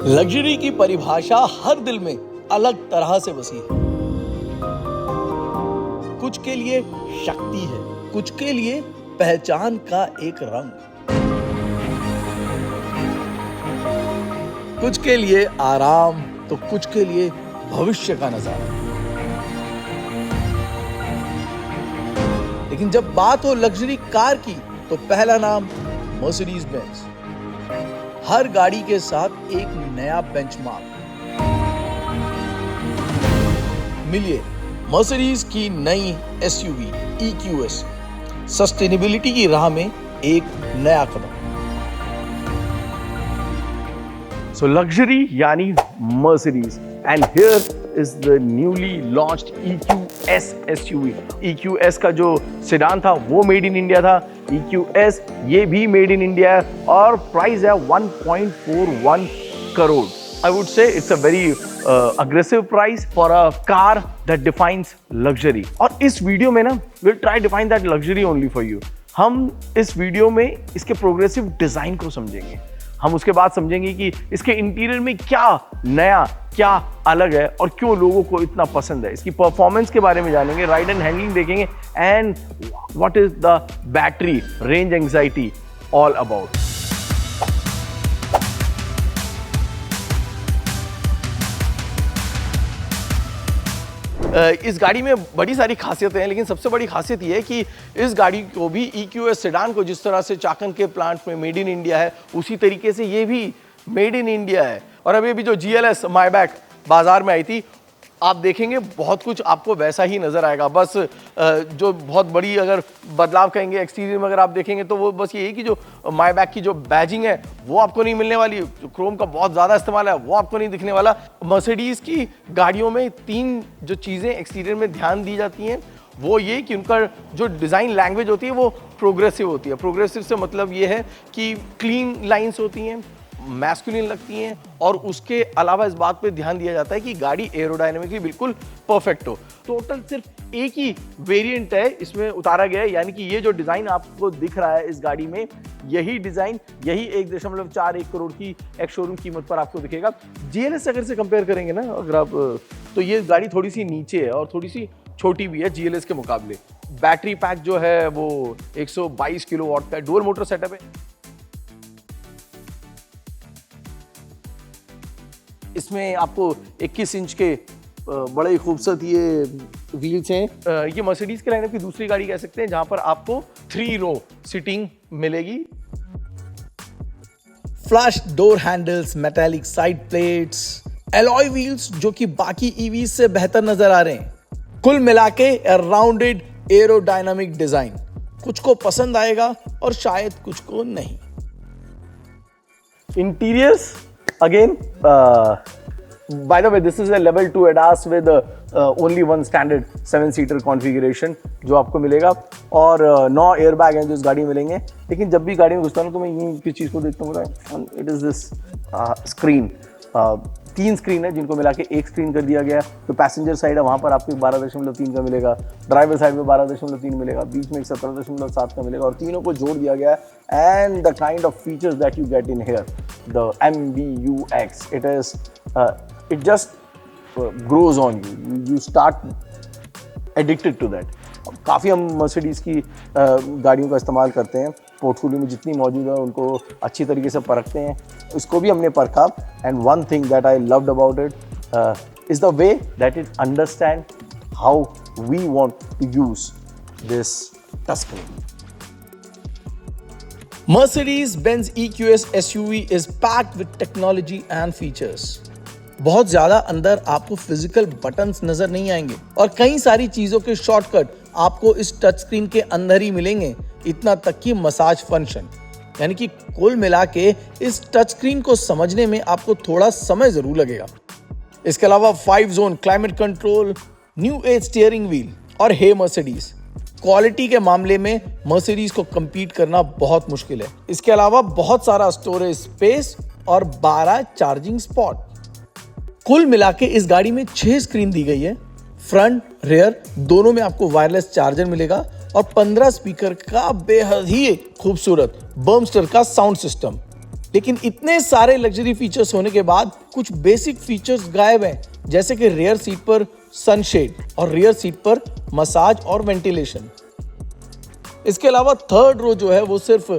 Luxury की परिभाषा हर दिल में अलग तरह से बसी है। कुछ के लिए शक्ति है, कुछ के लिए पहचान का एक रंग, कुछ के लिए आराम तो कुछ के लिए भविष्य का नजारा। लेकिन जब बात हो लग्जरी कार की तो पहला नाम मर्सिडीज बेंज। हर गाड़ी के साथ एक नया बेंचमार्क। मिलिए मर्सिडीज की नई एसयूवी EQS, सस्टेनेबिलिटी की राह में एक नया कदम। So luxury यानी Mercedes, and here is the newly launched EQS SUV. EQS का जो सेडान था वो मेड इन इंडिया था, EQS ये भी मेड इन इंडिया है और प्राइस है 1.41 crore. I would say it's a very aggressive price for a car that defines luxury. और इस वीडियो में ना we'll try define that luxury only for you. हम इस वीडियो में इसके प्रोग्रेसिव डिजाइन को समझेंगे, हम उसके बाद समझेंगे कि इसके इंटीरियर में क्या नया, क्या अलग है और क्यों लोगों को इतना पसंद है। इसकी परफॉर्मेंस के बारे में जानेंगे, राइड एंड हैंडलिंग देखेंगे and what is the battery range anxiety all about. इस गाड़ी में बड़ी सारी खासियतें हैं, लेकिन सबसे बड़ी खासियत ये है कि इस गाड़ी को भी EQS सेडान को जिस तरह से चाकन के प्लांट में मेड इन इंडिया है, उसी तरीके से ये भी मेड इन इंडिया है। और अभी जो GLS मायबैक बाजार में आई थी, आप देखेंगे बहुत कुछ आपको वैसा ही नज़र आएगा। बस जो बहुत बड़ी अगर बदलाव कहेंगे एक्सटीरियर में अगर आप देखेंगे तो वो बस यही कि जो मायबैक की जो बैजिंग है वो आपको नहीं मिलने वाली, जो क्रोम का बहुत ज़्यादा इस्तेमाल है वो आपको नहीं दिखने वाला। मर्सिडीज़ की गाड़ियों में 3 जो चीज़ें एक्सटीरियर में ध्यान दी जाती हैं वो ये कि उनका जो डिज़ाइन लैंग्वेज होती है वो प्रोग्रेसिव होती है। प्रोग्रेसिव से मतलब ये है कि क्लीन लाइन्स होती हैं, मैस्कुलिन लगती हैं और उसके अलावा इस बात पे ध्यान दिया जाता है कि गाड़ी एरोडायनेमिकली बिल्कुल परफेक्ट हो। टोटल सिर्फ एक ही वेरिएंट है इसमें उतारा गया है, यानी कि ये जो डिज़ाइन आपको दिख रहा है इस गाड़ी में, यही डिज़ाइन यही 1.41 करोड़ की एक्स शोरूम कीमत पर आपको दिखेगा। GLS अगर से कंपेयर करेंगे ना अगर आप, तो ये गाड़ी थोड़ी सी नीचे है और थोड़ी सी छोटी भी है GLS के मुकाबले। बैटरी पैक जो है वो 122 किलोवाट का डुअल मोटर सेटअप है। इसमें आपको 21 इंच के बड़े ही खूबसूरत ये व्हील्स हैं। ये मर्सिडीज के लाइनअप की दूसरी गाड़ी कह सकते हैं जहां पर आपको 3 रो सीटिंग मिलेगी। Flash door handles, metallic side plates, alloy wheels जो कि बाकी EVs से बेहतर नजर आ रहे हैं। कुल मिला के राउंडेड एरोडायनामिक डिजाइन कुछ को पसंद आएगा और शायद कुछ को नहीं। Interiors, again, by the way, this is a level 2 ADAS with only one standard 7-seater configuration जो आपको मिलेगा और 9 एयरबैग हैं जो इस गाड़ी में मिलेंगे। लेकिन जब भी गाड़ी में घुसता हूँ तो मैं ये किस चीज़ को देखता हूँ, it is this screen. 3 screen है जिनको मिला के एक स्क्रीन कर दिया गया है। तो पैसेंजर साइड है वहाँ पर आपको 12.3 का मिलेगा, ड्राइवर साइड में 12.3 मिलेगा, बीच में 17.7 का मिलेगा और तीनों को जोड़ दिया गया है। And the kind of features that you get in here, the MBUX, it is it just grows on you, you start addicted to that. काफ़ी हम मर्सिडीज़ की गाड़ियों का इस्तेमाल करते हैं, पोर्टफोलियो में जितनी मौजूद है उनको अच्छी तरीके से परखते हैं, इसको भी हमने परखा। And one thing that I loved about it is the way that it understand how we want to use this touch screen. Mercedes-Benz EQS SUV is packed with technology and features. बहुत ज्यादा अंदर आपको physical buttons नजर नहीं आएंगे और कई सारी चीजों के शॉर्टकट आपको इस टच स्क्रीन के अंदर ही मिलेंगे, इतना तक कि मसाज फंक्शन। यानी कि कुल मिला के इस टच स्क्रीन को समझने में आपको थोड़ा समय जरूर लगेगा। इसके अलावा 5 zone climate control, new age steering wheel और हे मर्सिडीज, क्वालिटी के मामले में मर्सिडीज को compete करना बहुत मुश्किल है। इसके अलावा बहुत सारा स्टोरेज स्पेस और 12 चार्जिंग स्पॉट। कुल मिला के इस गाड़ी में 6 स्क्रीन दी गई है। फ्रंट रेयर दोनों में आपको वायरलेस चार्जर मिलेगा और 15 स्पीकर का बेहद ही खूबसूरत बर्मस्टर का साउंड सिस्टम। लेकिन इतने सारे लग्जरी फीचर्स होने के बाद कुछ बेसिक फीचर्स गायब हैं, जैसे कि रियर सीट पर सनशेड और रियर सीट पर मसाज और वेंटिलेशन। इसके अलावा थर्ड रो जो है वो सिर्फ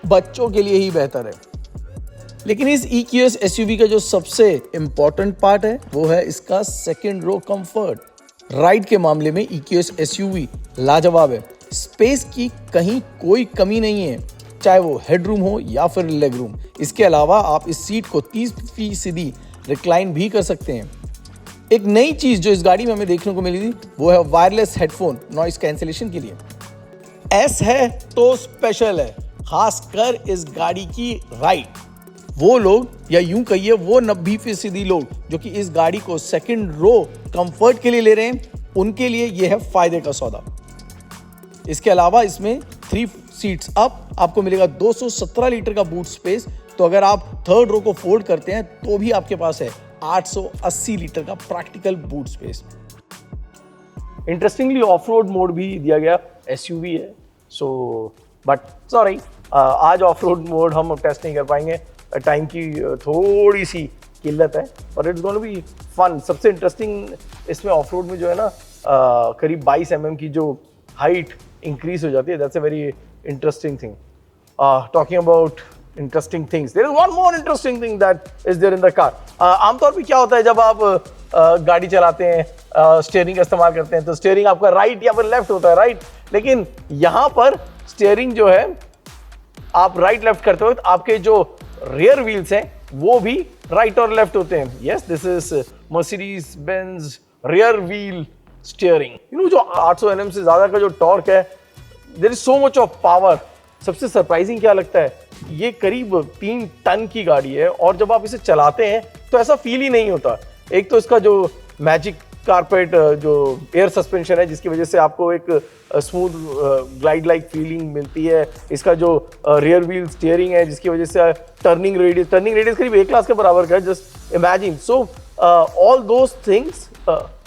बच्चों के लिए ही बेहतर है। लेकिन इस EQS SUV का जो सबसे इंपॉर्टेंट पार्ट है वो है इसका सेकंड रो कंफर्ट। राइड के मामले में EQS SUV लाजवाब है। स्पेस की कहीं कोई कमी नहीं है, चाहे वो हेडरूम हो या फिर लेग रूम। इसके अलावा आप इस सीट को 30% रिक्लाइन भी कर सकते हैं। एक नई चीज जो इस गाड़ी में हमें देखने को मिली थी वो है वायरलेस हेडफोन नॉइस कैंसिलेशन के लिए। S है तो स्पेशल है, खासकर इस गाड़ी की राइड। वो लोग या यूं कहिए वो 90% लोग जो कि इस गाड़ी को सेकंड रो कंफर्ट के लिए ले रहे हैं, उनके लिए यह है फायदे का सौदा। इसके अलावा इसमें 3 सीट्स अप आपको मिलेगा 217 लीटर का बूट स्पेस। तो अगर आप थर्ड रो को फोल्ड करते हैं तो भी आपके पास है 880 लीटर का practical boot space. Interestingly of road mode भी दिया गया, SUV है सो बट सॉरी आज ऑफ रोड मोड हम टेस्ट नहीं कर पाएंगे, टाइम की थोड़ी सी किल्लत है, और इट्स गोना बी फन। सबसे इंटरेस्टिंग इसमें ऑफ रोड में जो है ना करीब 22 mm की जो हाइट इंक्रीज हो जाती है, that's a very interesting thing. Talking about interesting things, there is one more interesting thing that is there in the car. आमतौर पे क्या होता है जब आप गाड़ी चलाते हैं, स्टीयरिंग का इस्तेमाल करते हैं, तो स्टीयरिंग आपका राइट या फिर लेफ्ट होता है, राइट। लेकिन यहाँ पर स्टीयरिंग जो है आप राइट लेफ्ट करते हो तो आपके जो रियर व्हील्स हैं वो भी राइट और लेफ्ट होते हैं। Yes, this is Mercedes Benz rear wheel steering. You know जो 800 Nm से ज्यादा का जो टॉर्क है, there is so much of power. सबसे सरप्राइजिंग क्या लगता है, ये करीब 3 टन की गाड़ी है और जब आप इसे चलाते हैं तो ऐसा फील ही नहीं होता। एक तो इसका जो मैजिक कारपेट जो एयर सस्पेंशन है जिसकी वजह से आपको एक स्मूथ ग्लाइड लाइक फीलिंग मिलती है। इसका जो रियर व्हील स्टीयरिंग है जिसकी वजह से टर्निंग रेडियस करीब A क्लास के बराबर का है, just imagine. So all those things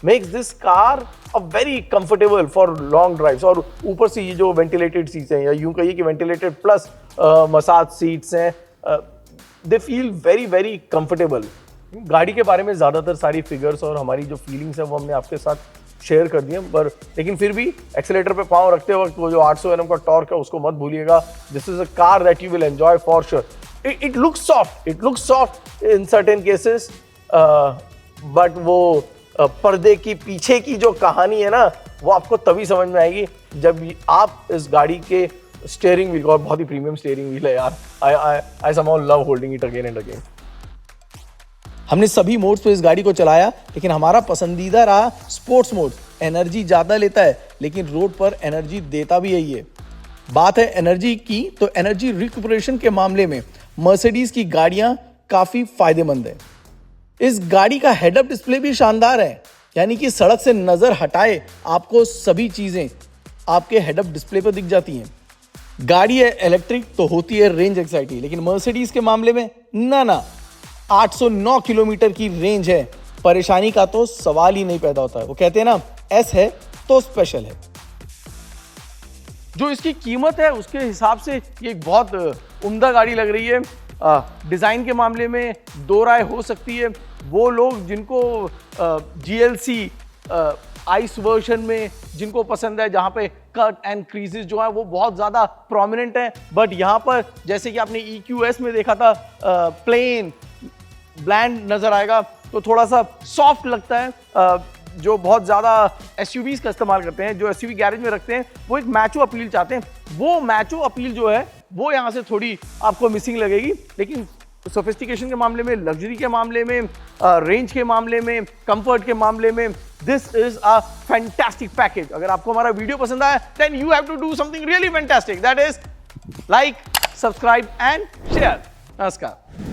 makes this car a very comfortable for long drives. और ऊपर से ये जो वेंटिलेटेड सीट्स हैं, या यूं कहिए कि वेंटिलेटेड प्लस मसाज सीट्स हैं, they feel very very comfortable. गाड़ी के बारे में ज़्यादातर सारी फिगर्स और हमारी जो फीलिंग्स है वो हमने आपके साथ शेयर कर दी हैं, पर लेकिन फिर भी एक्सेलेटर पे पाँव रखते वक्त वो जो 800 Nm का टॉर्क है उसको मत भूलिएगा। This is a car that you will enjoy for sure. It looks soft in certain cases, but वो पर्दे की पीछे की जो कहानी है ना वो आपको तभी समझ में आएगी जब आप इस गाड़ी के स्टीयरिंग व्हील को, और बहुत ही प्रीमियम स्टीयरिंग व्हील है यार, I somehow love holding it again and again. हमने सभी मोड्स पे इस गाड़ी को चलाया, लेकिन हमारा पसंदीदा रहा स्पोर्ट्स मोड। एनर्जी ज़्यादा लेता है लेकिन रोड पर एनर्जी देता भी यही है। बात है एनर्जी की, तो एनर्जी रिकूपरेशन के मामले में मर्सिडीज की गाड़ियां काफ़ी फायदेमंद है। इस गाड़ी का हेड अप डिस्प्ले भी शानदार है, यानी कि सड़क से नज़र हटाए आपको सभी चीज़ें आपके हेड अप डिस्प्ले पर दिख जाती हैं। गाड़ी है इलेक्ट्रिक तो होती है रेंज एक्साइटी, लेकिन मर्सिडीज के मामले में ना 809 किलोमीटर की रेंज है, परेशानी का तो सवाल ही नहीं पैदा होता है। वो कहते हैं ना, S है तो स्पेशल है। जो इसकी कीमत है उसके हिसाब से ये एक बहुत उम्दा गाड़ी लग रही है। डिज़ाइन के मामले में दो राय हो सकती है। वो लोग जिनको GLC आइस वर्जन में जिनको पसंद है, जहाँ पे कट एंड क्रीजेस जो है वो बहुत ज़्यादा प्रोमिनेंट है, बट यहाँ पर जैसे कि आपने EQS में देखा था प्लेन ब्लैंड नज़र आएगा, तो थोड़ा सा सॉफ्ट लगता है। जो बहुत ज़्यादा SUVs का इस्तेमाल करते हैं, जो SUV गैरेज में रखते हैं, वो एक मैचो अपील चाहते हैं। वो मैचो अपील जो है वो यहाँ से थोड़ी आपको मिसिंग लगेगी, लेकिन सोफिस्टिकेशन के मामले में, लग्जरी के मामले में, रेंज के मामले में, कंफर्ट के मामले में, this is a fantastic package. अगर आपको हमारा वीडियो पसंद आया, then you have to do something really fantastic, that is like, subscribe and share. नमस्कार।